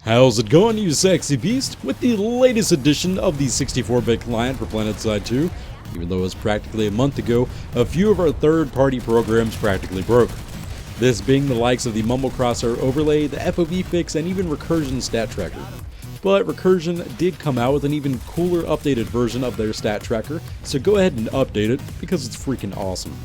How's it going, you sexy beast? With the latest edition of the 64-bit client for PlanetSide 2, even though it was practically a month ago, a few of our third-party programs practically broke. This being the likes of the Mumble Crosshair overlay, the FOV Fix, and even Recursion stat tracker. But Recursion did come out with an even cooler updated version of their stat tracker, so go ahead and update it because it's freaking awesome.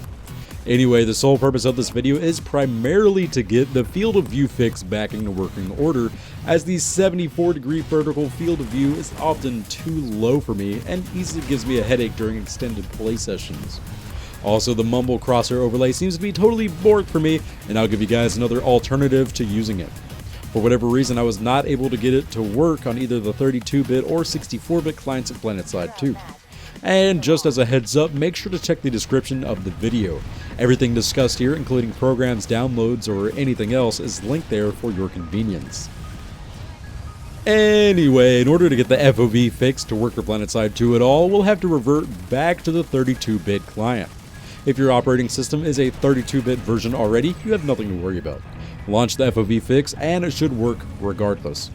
Anyway, the sole purpose of this video is primarily to get the field of view fix back into working order, as the 74-degree vertical field of view is often too low for me and easily gives me a headache during extended play sessions. Also, the Mumble Crosshair overlay seems to be totally borked for me, and I'll give you guys another alternative to using it. For whatever reason, I was not able to get it to work on either the 32-bit or 64-bit clients of PlanetSide 2. And just as a heads up, make sure to check the description of the video. Everything discussed here, including programs, downloads, or anything else, is linked there for your convenience. Anyway, in order to get the FOV fix to work for PlanetSide 2 at all, we'll have to revert back to the 32-bit client. If your operating system is a 32-bit version already, you have nothing to worry about. Launch the FOV fix and it should work regardless.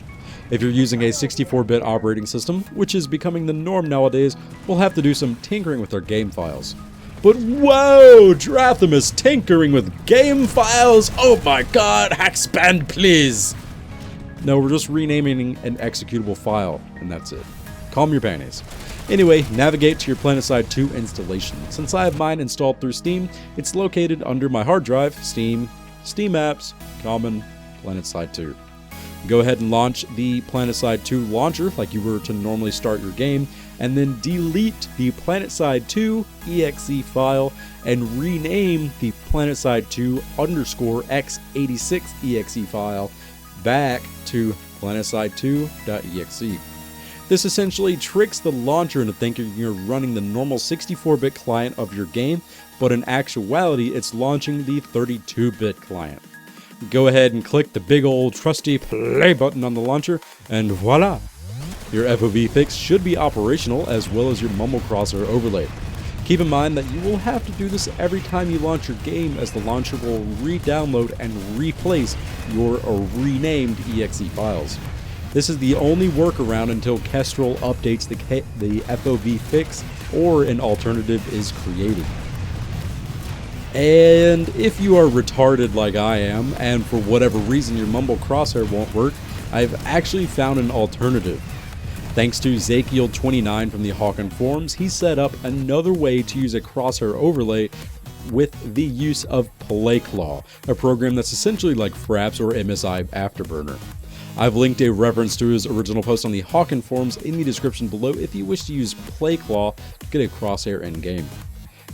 If you're using a 64-bit operating system, which is becoming the norm nowadays, we'll have to do some tinkering with our game files. But whoa! Drathamus tinkering with game files? Oh my god, hackspand please! No, we're just renaming an executable file, and that's it. Calm your panties. Anyway, navigate to your PlanetSide 2 installation. Since I have mine installed through Steam, it's located under my hard drive, Steam, Steam Apps, Common, PlanetSide 2. Go ahead and launch the PlanetSide 2 launcher like you were to normally start your game, and then delete the PlanetSide 2 exe file and rename the PlanetSide 2 _x86 exe file back to PlanetSide2.exe. This essentially tricks the launcher into thinking you're running the normal 64-bit client of your game, but in actuality it's launching the 32-bit client. Go ahead and click the big old trusty play button on the launcher, and voila! Your FOV fix should be operational, as well as your Mumble Crosshair overlay. Keep in mind that you will have to do this every time you launch your game, as the launcher will re-download and replace your renamed exe files. This is the only workaround until Kestrel updates the FOV fix or an alternative is created. And if you are retarded like I am, and for whatever reason your Mumble Crosshair won't work, I've actually found an alternative. Thanks to Zakiel29 from the Hawken forums, he set up another way to use a crosshair overlay with the use of PlayClaw, a program that's essentially like Fraps or MSI Afterburner. I've linked a reference to his original post on the Hawken forums in the description below if you wish to use PlayClaw to get a crosshair in-game.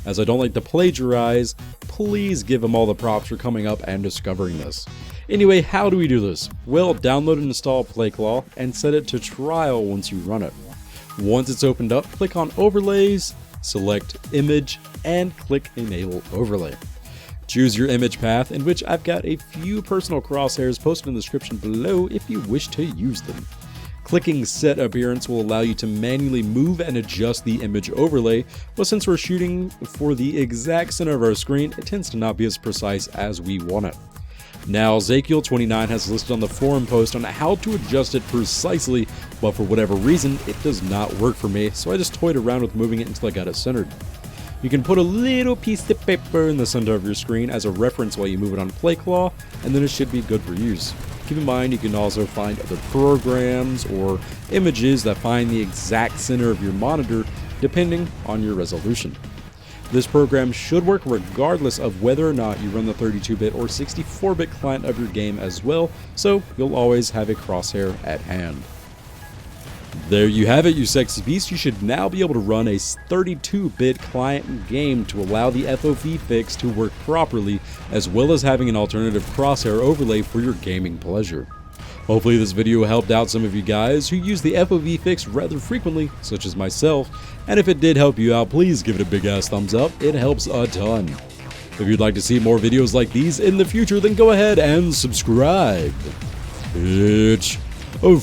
As I don't like to plagiarize, please give him all the props for coming up and discovering this. Anyway, how do we do this? Well, download and install PlayClaw and set it to trial once you run it. Once it's opened up, click on Overlays, select Image, and click Enable Overlay. Choose your image path, in which I've got a few personal crosshairs posted in the description below if you wish to use them. Clicking Set Appearance will allow you to manually move and adjust the image overlay, but since we're shooting for the exact center of our screen, it tends to not be as precise as we want it. Now, Zakiel29 has listed on the forum post on how to adjust it precisely, but for whatever reason, it does not work for me, so I just toyed around with moving it until I got it centered. You can put a little piece of paper in the center of your screen as a reference while you move it on PlayClaw, and then it should be good for use. Keep in mind you can also find other programs or images that find the exact center of your monitor depending on your resolution. This program should work regardless of whether or not you run the 32-bit or 64-bit client of your game as well, so you'll always have a crosshair at hand. There you have it, you sexy beast. You should now be able to run a 32-bit client game to allow the FOV fix to work properly, as well as having an alternative crosshair overlay for your gaming pleasure. Hopefully this video helped out some of you guys who use the FOV fix rather frequently, such as myself, and if it did help you out, please give it a big ass thumbs up, it helps a ton. If you'd like to see more videos like these in the future, then go ahead and subscribe. It's a